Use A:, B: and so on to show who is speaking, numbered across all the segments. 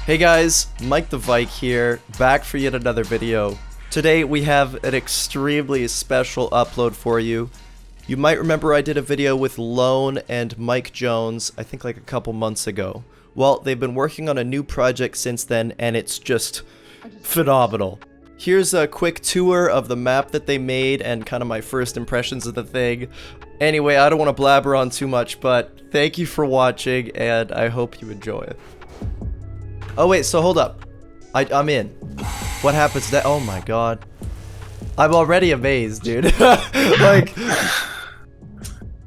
A: Hey guys, Mike the Vike here, back for yet another video. Today we have an extremely special upload for you. You might remember I did a video with Lone and MikeJones, I think like a couple months ago. Well, they've been working on a new project since then, and it's just phenomenal. Here's a quick tour of the map that they made and kind of my first impressions of the thing. Anyway, I don't want to blabber on too much, but thank you for watching, and I hope you enjoy it. Oh wait, so hold up. I'm in. What happens that? Oh my god. I'm already amazed, dude. Like,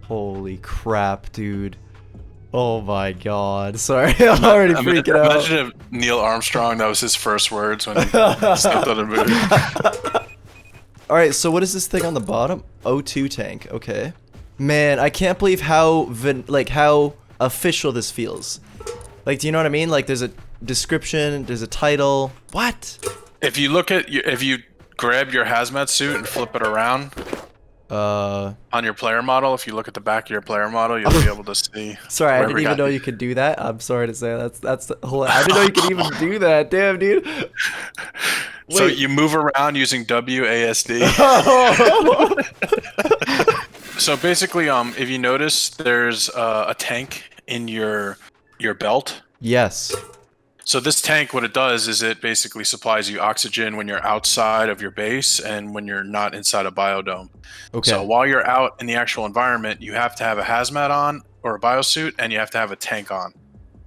A: holy crap, dude. Oh my god. Sorry, I'm already freaking out.
B: Imagine if Neil Armstrong, that was his first words when he stepped on a movie.
A: Alright, so what is this thing on the bottom? O2 tank, okay. Man, I can't believe how official this feels. Like, do you know what I mean? Like, there's a description, there's a title. What?
B: If you look at if you grab your hazmat suit and flip it around on your player model, if you look at the back of your player model, you'll be able to see.
A: Sorry, I didn't even know you could do that. I'm sorry to say that's the whole. I didn't know you could even do that. Damn, dude. Wait.
B: So you move around using WASD. So basically, if you notice, there's a tank in your belt.
A: Yes.
B: So this tank, what it does is it basically supplies you oxygen when you're outside of your base and when you're not inside a biodome.
A: Okay.
B: So while you're out in the actual environment, you have to have a hazmat on or a biosuit, and you have to have a tank on.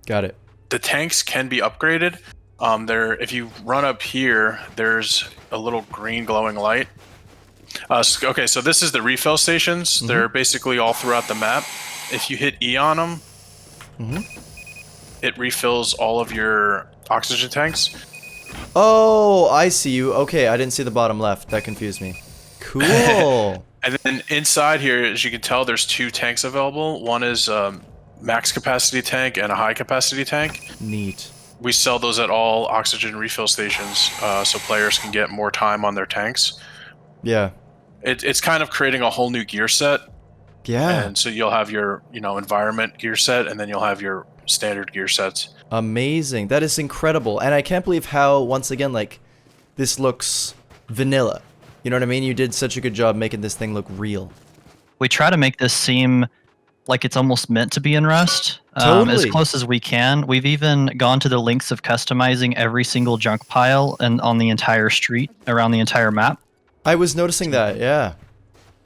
A: Got it.
B: The tanks can be upgraded. If you run up here, there's a little green glowing light. Okay, so this is the refill stations. Mm-hmm. They're basically all throughout the map. If you hit E on them, it refills all of your oxygen tanks.
A: Oh, I see you. Okay, I didn't see the bottom left. That confused me. Cool.
B: And then inside here, as you can tell, there's two tanks available. One is max capacity tank and a high capacity tank.
A: Neat.
B: We sell those at all oxygen refill stations, so players can get more time on their tanks.
A: Yeah.
B: It's kind of creating a whole new gear set.
A: Yeah.
B: And so you'll have your, environment gear set, and then you'll have your standard gear sets.
A: Amazing. That is incredible. And I can't believe how, once again, like, this looks vanilla. You know what I mean? You did such a good job making this thing look real.
C: We try to make this seem like it's almost meant to be in Rust.
A: Totally.
C: As close as we can. We've even gone to the lengths of customizing every single junk pile and on the entire street around the entire map.
A: I was noticing that, yeah.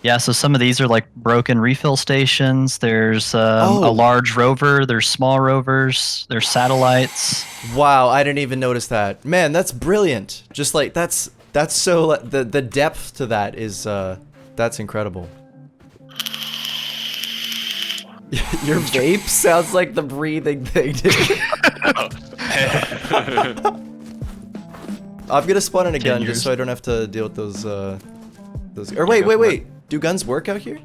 C: Yeah, so some of these are like broken refill stations. There's a large rover. There's small rovers. There's satellites.
A: Wow, I didn't even notice that. Man, that's brilliant. Just like that's so the depth to that is that's incredible. Your vape sounds like the breathing thing, dude. I'm gonna spawn in a gun just so I don't have to deal with those. Or wait. Do guns work out here?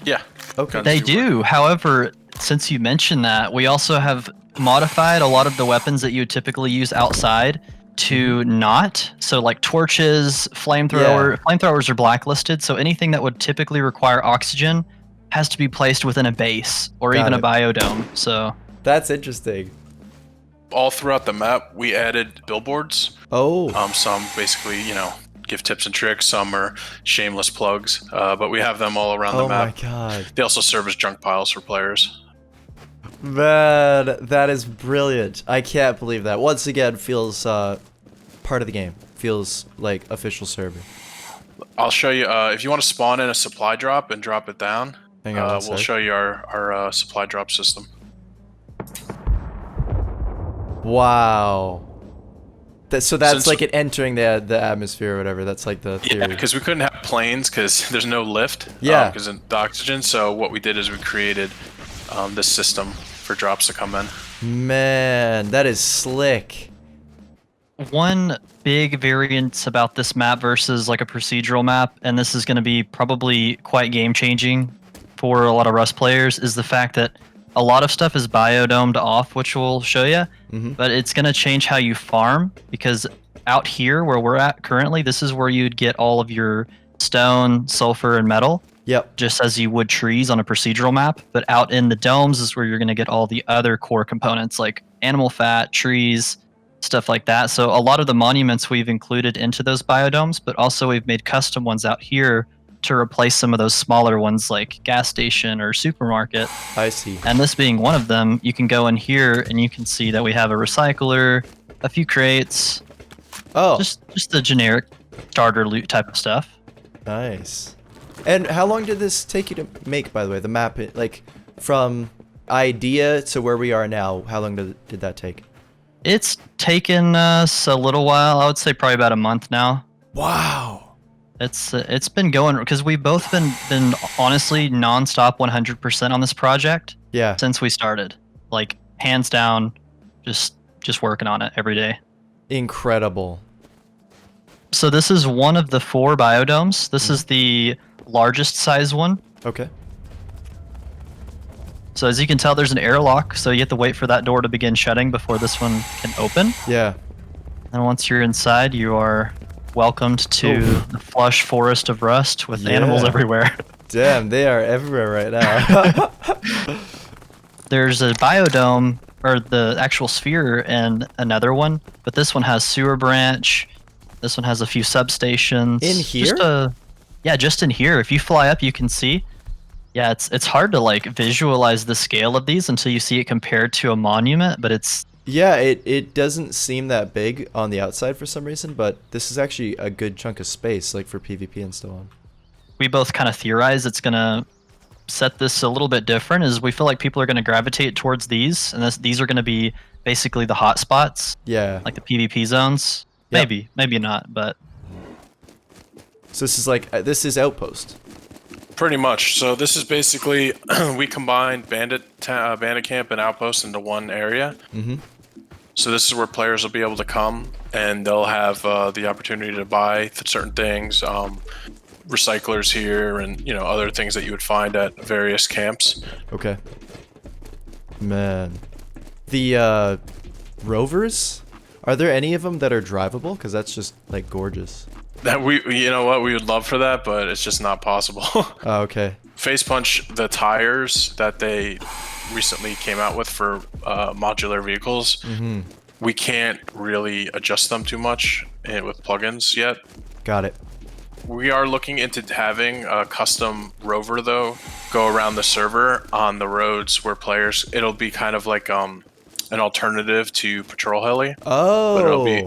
B: Yeah.
A: Okay.
C: They do. However, since you mentioned that, we also have modified a lot of the weapons that you would typically use outside to not. So like torches, flamethrowers are blacklisted. So anything that would typically require oxygen has to be placed within a base or even a biodome. So
A: that's interesting.
B: All throughout the map, we added billboards.
A: Oh.
B: Some basically, give tips and tricks. Some are shameless plugs, but we have them all around the map.
A: Oh my god.
B: They also serve as junk piles for players.
A: Man, that is brilliant. I can't believe that. Once again, feels part of the game. Feels like official server.
B: I'll show you, if you want to spawn in a supply drop and drop it down,
A: Hang on
B: we'll show you our supply drop system.
A: Wow. So that's like it entering the atmosphere or whatever. That's like the theory.
B: Yeah, because we couldn't have planes because there's no lift.
A: Yeah.
B: Because of the oxygen. So what we did is we created this system for drops to come in.
A: Man, that is slick.
C: One big variance about this map versus like a procedural map, and this is going to be probably quite game-changing for a lot of Rust players, is the fact that a lot of stuff is biodomed off, which we'll show you, but it's going to change how you farm, because out here where we're at currently, this is where you'd get all of your stone, sulfur, and metal.
A: Yep.
C: Just as you would trees on a procedural map. But out in the domes is where you're going to get all the other core components like animal fat, trees, stuff like that. So a lot of the monuments we've included into those biodomes, but also we've made custom ones out here to replace some of those smaller ones like gas station or supermarket.
A: I see.
C: And this being one of them, you can go in here and you can see that we have a recycler, a few crates,
A: Oh,
C: just the generic starter loot type of stuff.
A: nice. And how long did this take you to make, by the way? The map, like, from idea to where we are now, how long did that take?
C: It's taken us a little while. I would say probably about a month now.
A: Wow.
C: It's been going because we've both been honestly nonstop 100% on this project
A: Yeah.
C: since we started. Like hands down, just working on it every day.
A: Incredible.
C: So this is one of the 4 biodomes. This is the largest size one.
A: Okay.
C: So as you can tell, there's an airlock, so you have to wait for that door to begin shutting before this one can open.
A: Yeah.
C: And once you're inside, you are welcomed to
A: Oof.
C: the plush forest of rust with animals
A: Yeah.
C: everywhere.
A: Damn, they are everywhere right now.
C: There's a biodome, or the actual sphere, and another one, but this one has sewer branch. This one has a few substations.
A: In here?
C: Just in here. If you fly up, you can see. Yeah, it's hard to like visualize the scale of these until you see it compared to a monument, but it's
A: Yeah, it doesn't seem that big on the outside for some reason, but this is actually a good chunk of space, like for PvP and so on.
C: we both kind of theorize it's gonna set this a little bit different. Is we feel like people are gonna gravitate towards these, and these are gonna be basically the hot spots,
A: Yeah.
C: like the PvP zones.
A: Yep.
C: Maybe not, but
A: So this is like this is outpost.
B: Pretty much. So this is basically we combined bandit camp and outpost into one area.
A: Mm-hmm.
B: So this is where players will be able to come and they'll have the opportunity to buy certain things, recyclers here, and other things that you would find at various camps.
A: Okay. Man, the rovers. Are there any of them that are drivable? Because that's just like gorgeous.
B: That we would love for that, but it's just not possible.
A: Oh, okay.
B: Face Punch, the tires that they recently came out with for modular vehicles,
A: Mm-hmm.
B: we can't really adjust them too much with plugins yet.
A: Got it.
B: We are looking into having a custom rover though go around the server on the roads where players. It'll be kind of like an alternative to patrol heli,
A: Oh.
B: but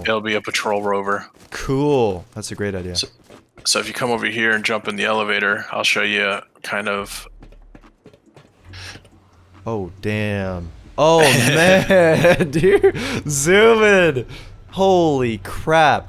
B: it'll be a patrol rover.
A: Cool. That's a great idea.
B: So if you come over here and jump in the elevator, I'll show you kind of.
A: Oh, damn. Oh, man, dude. Zoom in. Holy crap.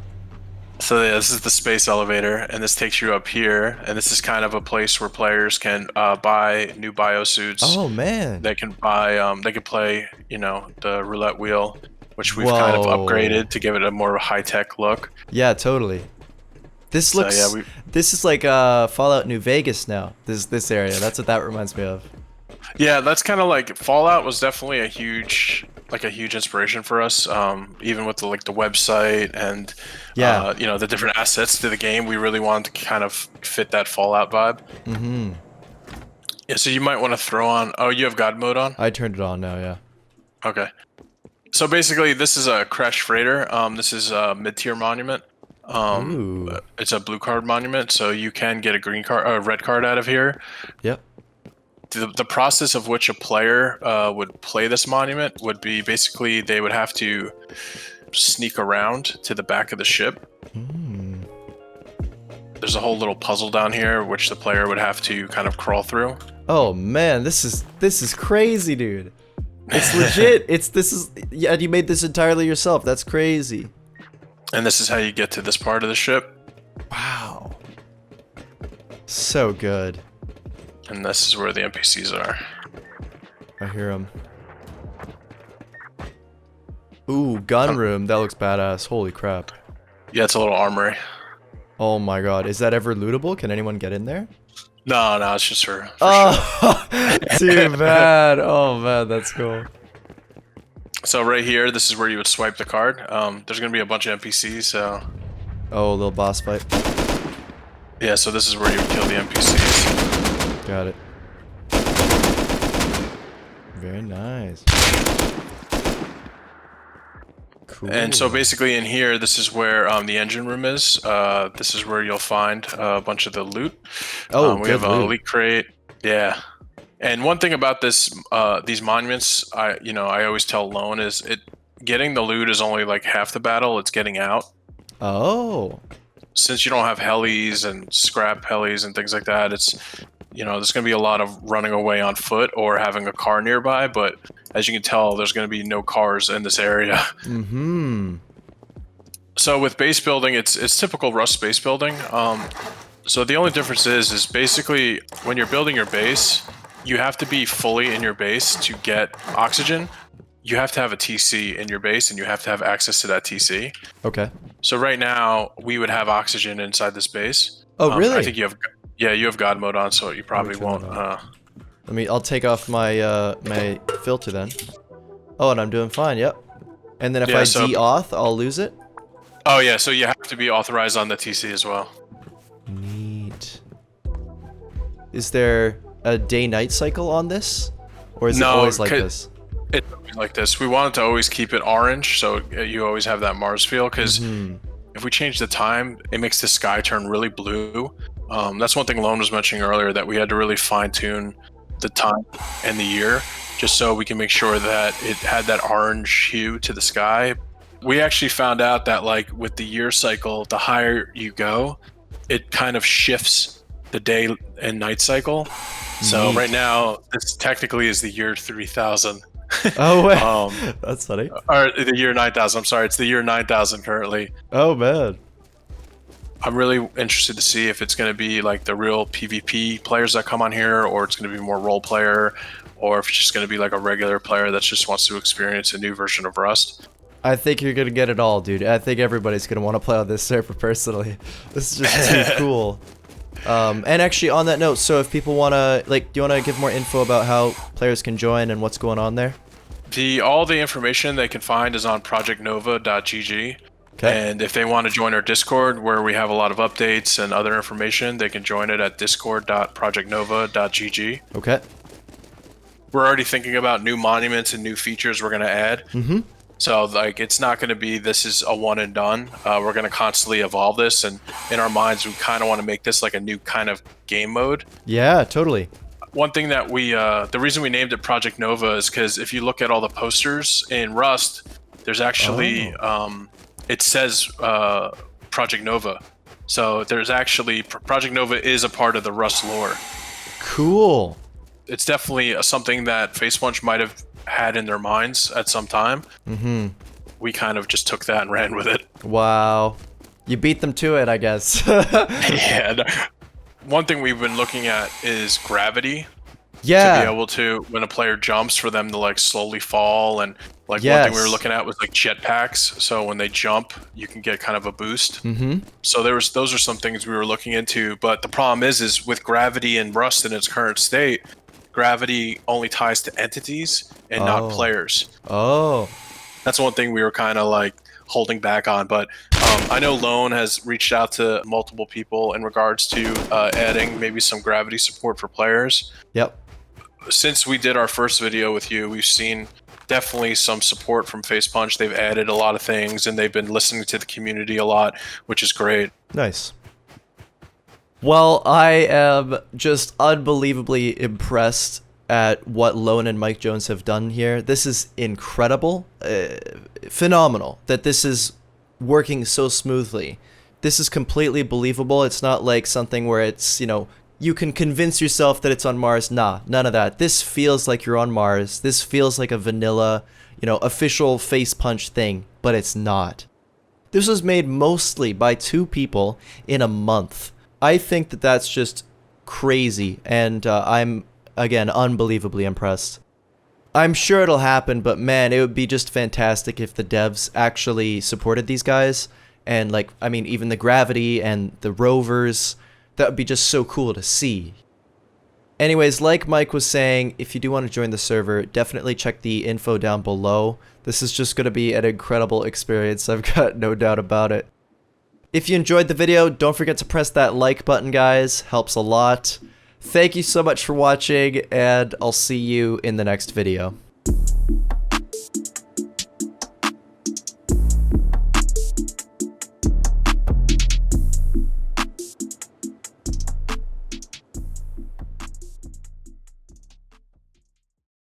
B: So yeah, this is the space elevator, and this takes you up here, and this is kind of a place where players can buy new biosuits.
A: Oh, man.
B: They can buy, they can play, the roulette wheel, which we've kind of
A: Whoa.
B: upgraded to give it a more high-tech look.
A: Yeah, totally. This
B: So,
A: looks.
B: yeah,
A: This is like Fallout New Vegas now. This area. That's what that reminds me of.
B: Yeah, that's kind of like Fallout was definitely a huge inspiration for us. Even with the website and
A: Yeah.
B: the different assets to the game, we really wanted to kind of fit that Fallout vibe.
A: Mm-hmm.
B: Yeah, so you might want to throw on. Oh, you have God mode on?
A: I turned it on now. Yeah.
B: Okay. So basically, this is a crash freighter. This is a mid-tier monument.
A: Ooh.
B: It's a blue card monument, so you can get a red card out of here.
A: Yep.
B: The process of which a player would play this monument would be basically they would have to sneak around to the back of the ship.
A: Mm.
B: There's a whole little puzzle down here which the player would have to kind of crawl through.
A: Oh man, this is crazy, dude. It's legit. Yeah. You made this entirely yourself. That's crazy.
B: And this is how you get to this part of the ship.
A: Wow. So good.
B: And this is where the NPCs are.
A: I hear him. Ooh, gun room. That looks badass. Holy crap.
B: Yeah, it's a little armory.
A: Oh my god. Is that ever lootable? Can anyone get in there?
B: No, it's just for show.
A: Oh, too bad. Oh man, that's cool.
B: So right here, this is where you would swipe the card. There's gonna be a bunch of NPCs, so
A: Oh, a little boss fight.
B: yeah. So this is where you would kill the NPCs.
A: Got it. Very nice. Cool.
B: And so basically in here, this is where the engine room is. This is where you'll find a bunch of the loot.
A: Oh,
B: we
A: good
B: have a
A: loot.
B: elite crate. Yeah. And one thing about these monuments, I always tell Lone is getting the loot is only like half the battle. It's getting out.
A: Oh.
B: Since you don't have helis and scrap helis and things like that, it's there's going to be a lot of running away on foot or having a car nearby. But as you can tell, there's going to be no cars in this area.
A: Mm-hmm.
B: So with base building, it's typical Rust base building. So the only difference is basically when you're building your base, you have to be fully in your base to get oxygen. You have to have a TC in your base, and you have to have access to that TC.
A: Okay.
B: So right now, we would have oxygen inside this base.
A: Oh, really?
B: I think you have God mode on, so you probably won't.
A: I'll take off my my filter then. Oh, and I'm doing fine. Yep. And then if I de-auth, I'll lose it.
B: Oh yeah, so you have to be authorized on the TC as well.
A: Neat. Is there a day-night cycle on this, or is it always like this?
B: It's like this. We wanted to always keep it orange, so you always have that Mars feel. Because if we change the time, it makes the sky turn really blue. That's one thing Lone was mentioning earlier, that we had to really fine-tune the time and the year, just so we can make sure that it had that orange hue to the sky. We actually found out that, like, with the year cycle, the higher you go, it kind of shifts the day and night cycle. So right now, this technically is the year 3000.
A: Oh, wait. That's funny.
B: Or the year 9000. I'm sorry, it's the year 9000 currently.
A: Oh, man.
B: I'm really interested to see if it's going to be like the real PvP players that come on here, or it's going to be more role player, or if it's just going to be like a regular player that just wants to experience a new version of Rust.
A: I think you're going to get it all, dude. I think everybody's going to want to play on this server personally. This is just too cool. And actually, on that note, so if people want to, like, do you want to give more info about how players can join and what's going on there?
B: All the information they can find is on projectnova.gg.
A: Okay.
B: And if they want to join our Discord, where we have a lot of updates and other information, they can join it at discord.projectnova.gg.
A: Okay.
B: We're already thinking about new monuments and new features we're going to add.
A: Mm-hmm.
B: So, like, it's not going to be this is a one and done. We're going to constantly evolve this, and in our minds, we kind of want to make this like a new kind of game mode.
A: Yeah, totally.
B: One thing that the reason we named it Project Nova is because if you look at all the posters in Rust, there's actually it says Project Nova. So there's actually Project Nova is a part of the Rust lore.
A: Cool.
B: It's definitely something that Facepunch might have had in their minds at some time.
A: Mm-hmm.
B: We kind of just took that and ran with it.
A: Wow. You beat them to it, I guess.
B: Yeah. One thing we've been looking at is gravity.
A: Yeah.
B: To be able to, when a player jumps, for them to like slowly fall, and like
A: Yes.
B: one thing we were looking at was like jetpacks. So when they jump, you can get kind of a boost.
A: Mm-hmm.
B: So those are some things we were looking into. But the problem is with gravity and Rust in its current state, gravity only ties to entities and not players.
A: Oh.
B: That's one thing we were kind of like holding back on. But I know Lone has reached out to multiple people in regards to adding maybe some gravity support for players.
A: Yep.
B: Since we did our first video with you, we've seen definitely some support from Facepunch. They've added a lot of things, and they've been listening to the community a lot, which is great.
A: Nice. Well, I am just unbelievably impressed at what Lone and MikeJones have done here. This is incredible. Phenomenal that this is working so smoothly. This is completely believable. It's not like something where it's, you can convince yourself that it's on Mars. Nah, none of that. This feels like you're on Mars. This feels like a vanilla, official Facepunch thing, but it's not. This was made mostly by 2 people in a month. I think that that's just crazy, and I'm, again, unbelievably impressed. I'm sure it'll happen, but man, it would be just fantastic if the devs actually supported these guys, and even the gravity and the rovers. That would be just so cool to see. Anyways, like Mike was saying, if you do want to join the server, definitely check the info down below. This is just going to be an incredible experience, I've got no doubt about it. If you enjoyed the video, don't forget to press that like button, guys. Helps a lot. Thank you so much for watching, and I'll see you in the next video.